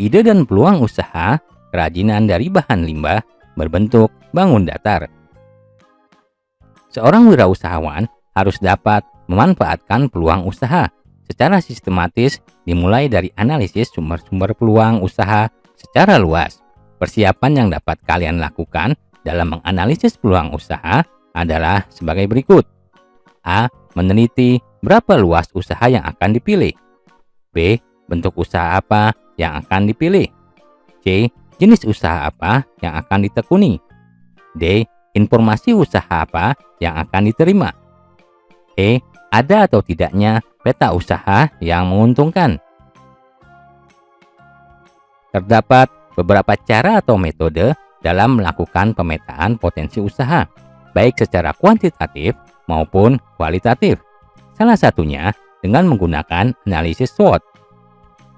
ide dan peluang usaha kerajinan dari bahan limbah berbentuk bangun datar. Seorang wirausahawan harus dapat memanfaatkan peluang usaha secara sistematis, dimulai dari analisis sumber-sumber peluang usaha secara luas. Persiapan yang dapat kalian lakukan dalam menganalisis peluang usaha adalah sebagai berikut. A. Meneliti berapa luas usaha yang akan dipilih. B. Bentuk usaha apa yang akan dipilih. C. Jenis usaha apa yang akan ditekuni. D. Informasi usaha apa yang akan diterima. E. Ada atau tidaknya peta usaha yang menguntungkan. Terdapat beberapa cara atau metode dalam melakukan pemetaan potensi usaha, baik secara kuantitatif maupun kualitatif. Salah satunya dengan menggunakan analisis SWOT.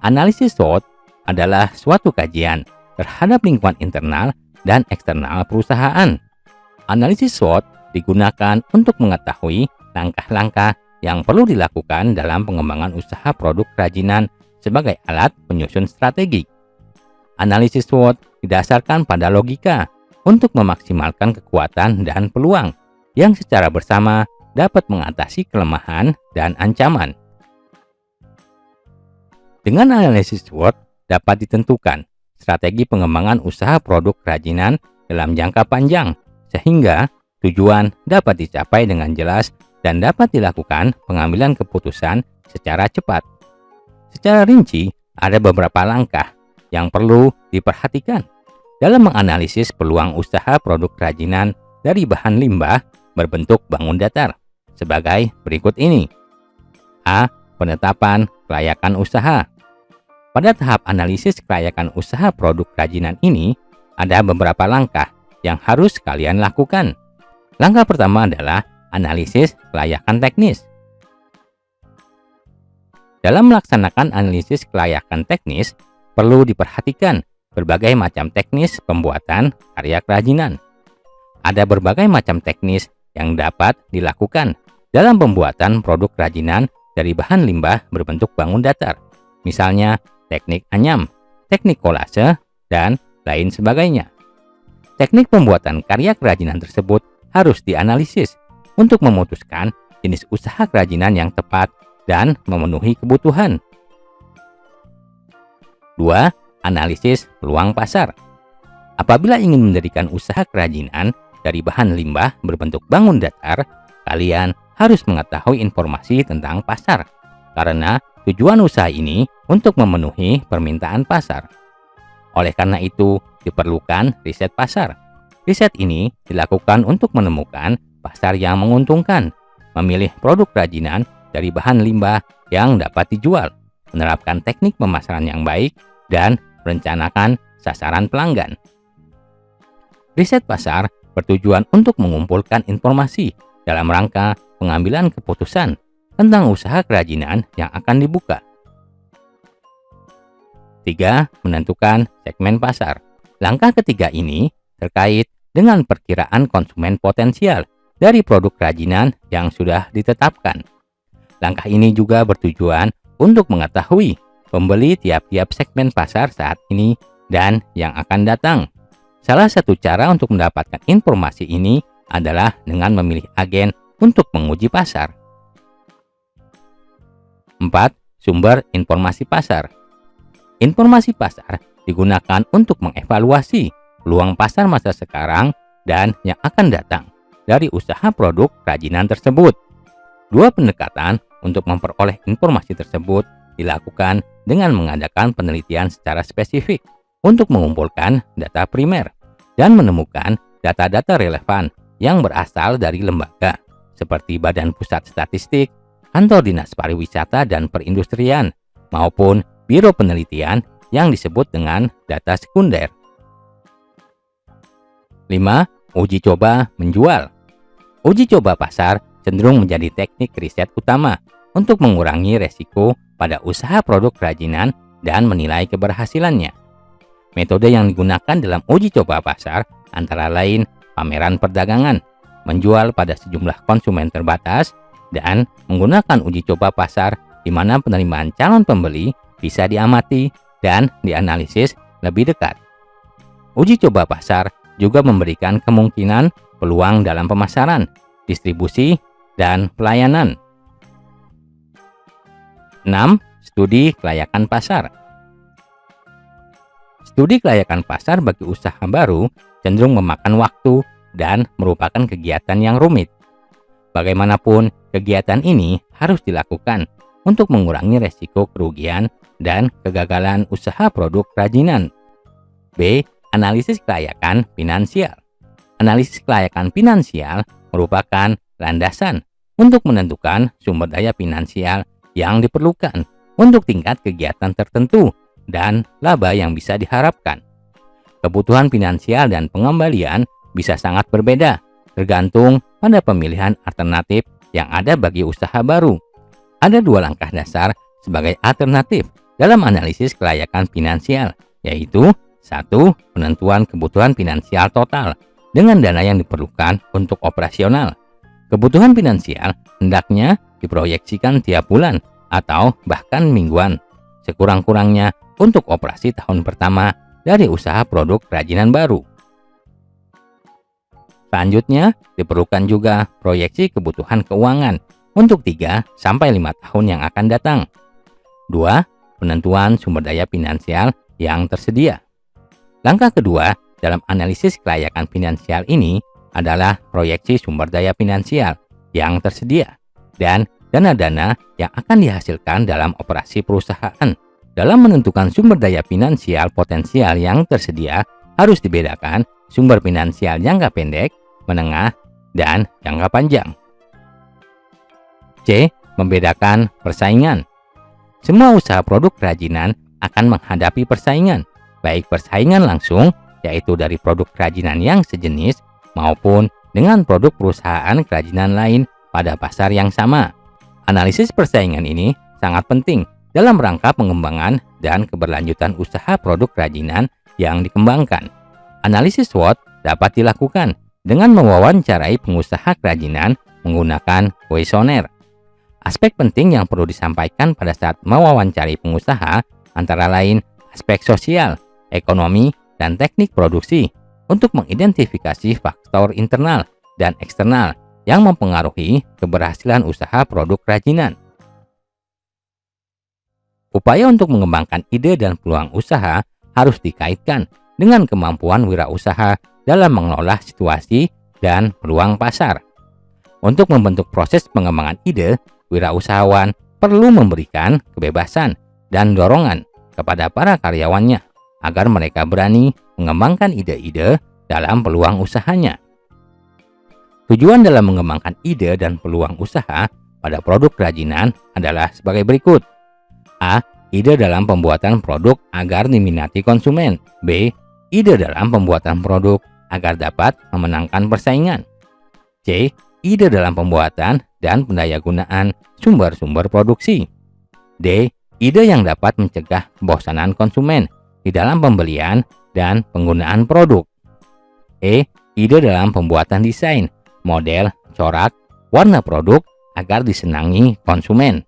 Analisis SWOT adalah suatu kajian terhadap lingkungan internal dan eksternal perusahaan. Analisis SWOT digunakan untuk mengetahui langkah-langkah yang perlu dilakukan dalam pengembangan usaha produk kerajinan sebagai alat penyusun strategi. Analisis SWOT didasarkan pada logika untuk memaksimalkan kekuatan dan peluang yang secara bersama dapat mengatasi kelemahan dan ancaman. Dengan analisis SWOT dapat ditentukan strategi pengembangan usaha produk kerajinan dalam jangka panjang, sehingga tujuan dapat dicapai dengan jelas dan dapat dilakukan pengambilan keputusan secara cepat. Secara rinci, ada beberapa langkah yang perlu diperhatikan dalam menganalisis peluang usaha produk kerajinan dari bahan limbah berbentuk bangun datar sebagai berikut ini. A. Penetapan kelayakan usaha. Pada tahap analisis kelayakan usaha produk kerajinan ini, ada beberapa langkah yang harus kalian lakukan. Langkah pertama adalah analisis kelayakan teknis. Dalam melaksanakan analisis kelayakan teknis, perlu diperhatikan berbagai macam teknis pembuatan karya kerajinan. Ada berbagai macam teknis yang dapat dilakukan dalam pembuatan produk kerajinan dari bahan limbah berbentuk bangun datar. Misalnya, teknik anyam, teknik kolase, dan lain sebagainya. Teknik pembuatan karya kerajinan tersebut harus dianalisis untuk memutuskan jenis usaha kerajinan yang tepat dan memenuhi kebutuhan. 2. Analisis peluang pasar. Apabila ingin mendirikan usaha kerajinan dari bahan limbah berbentuk bangun datar, kalian harus mengetahui informasi tentang pasar, karena tujuan usaha ini untuk memenuhi permintaan pasar. Oleh karena itu, diperlukan riset pasar. Riset ini dilakukan untuk menemukan pasar yang menguntungkan, memilih produk kerajinan dari bahan limbah yang dapat dijual, menerapkan teknik pemasaran yang baik, dan merencanakan sasaran pelanggan. Riset pasar bertujuan untuk mengumpulkan informasi dalam rangka pengambilan keputusan tentang usaha kerajinan yang akan dibuka. 3. Menentukan segmen pasar. Langkah ketiga ini terkait dengan perkiraan konsumen potensial dari produk kerajinan yang sudah ditetapkan. Langkah ini juga bertujuan untuk mengetahui pembeli tiap-tiap segmen pasar saat ini dan yang akan datang. Salah satu cara untuk mendapatkan informasi ini adalah dengan memilih agen untuk menguji pasar. 4. Sumber informasi pasar. Informasi pasar digunakan untuk mengevaluasi peluang pasar masa sekarang dan yang akan datang dari usaha produk kerajinan tersebut. Dua pendekatan untuk memperoleh informasi tersebut dilakukan dengan mengadakan penelitian secara spesifik untuk mengumpulkan data primer dan menemukan data-data relevan yang berasal dari lembaga seperti Badan Pusat Statistik, Kantor Dinas Pariwisata dan Perindustrian, maupun Biro Penelitian yang disebut dengan data sekunder. 5. Uji coba menjual. Uji coba pasar cenderung menjadi teknik riset utama untuk mengurangi resiko pada usaha produk kerajinan dan menilai keberhasilannya. Metode yang digunakan dalam uji coba pasar antara lain pameran perdagangan, menjual pada sejumlah konsumen terbatas, dan menggunakan uji coba pasar di mana penerimaan calon pembeli bisa diamati dan dianalisis lebih dekat. Uji coba pasar juga memberikan kemungkinan peluang dalam pemasaran, distribusi, dan pelayanan. 6. Studi kelayakan pasar. Studi kelayakan pasar bagi usaha baru cenderung memakan waktu dan merupakan kegiatan yang rumit. Bagaimanapun, kegiatan ini harus dilakukan untuk mengurangi resiko kerugian dan kegagalan usaha produk kerajinan. B. Analisis kelayakan finansial. Analisis kelayakan finansial merupakan landasan untuk menentukan sumber daya finansial yang diperlukan untuk tingkat kegiatan tertentu dan laba yang bisa diharapkan. Kebutuhan finansial dan pengembalian bisa sangat berbeda, tergantung pada pemilihan alternatif yang ada bagi usaha baru. Ada 2 langkah dasar sebagai alternatif dalam analisis kelayakan finansial, yaitu 1. Penentuan kebutuhan finansial total dengan dana yang diperlukan untuk operasional. Kebutuhan finansial hendaknya diproyeksikan tiap bulan atau bahkan mingguan, sekurang-kurangnya untuk operasi tahun pertama dari usaha produk kerajinan baru. Selanjutnya, diperlukan juga proyeksi kebutuhan keuangan untuk 3-5 tahun yang akan datang. 2. Penentuan sumber daya finansial yang tersedia. Langkah kedua dalam analisis kelayakan finansial ini adalah proyeksi sumber daya finansial yang tersedia dan dana-dana yang akan dihasilkan dalam operasi perusahaan. Dalam menentukan sumber daya finansial potensial yang tersedia, harus dibedakan sumber finansial jangka pendek, menengah, dan jangka panjang. C. Membedakan persaingan. Semua usaha produk kerajinan akan menghadapi persaingan, baik persaingan langsung, yaitu dari produk kerajinan yang sejenis, maupun dengan produk perusahaan kerajinan lain pada pasar yang sama. Analisis persaingan ini sangat penting dalam rangka pengembangan dan keberlanjutan usaha produk kerajinan yang dikembangkan. Analisis SWOT dapat dilakukan dengan mewawancarai pengusaha kerajinan menggunakan kuesioner. Aspek penting yang perlu disampaikan pada saat mewawancarai pengusaha antara lain aspek sosial, ekonomi, dan teknik produksi untuk mengidentifikasi faktor internal dan eksternal yang mempengaruhi keberhasilan usaha produk kerajinan. Upaya untuk mengembangkan ide dan peluang usaha harus dikaitkan dengan kemampuan wirausaha dalam mengelola situasi dan peluang pasar. Untuk membentuk proses pengembangan ide, wirausahawan perlu memberikan kebebasan dan dorongan kepada para karyawannya agar mereka berani mengembangkan ide-ide dalam peluang usahanya. Tujuan dalam mengembangkan ide dan peluang usaha pada produk kerajinan adalah sebagai berikut. A. Ide dalam pembuatan produk agar diminati konsumen. B. Ide dalam pembuatan produk agar dapat memenangkan persaingan. C. Ide dalam pembuatan dan pendayagunaan sumber-sumber produksi. D. Ide yang dapat mencegah kebosanan konsumen di dalam pembelian dan penggunaan produk. E. Ide dalam pembuatan desain, model, corak, warna produk agar disenangi konsumen.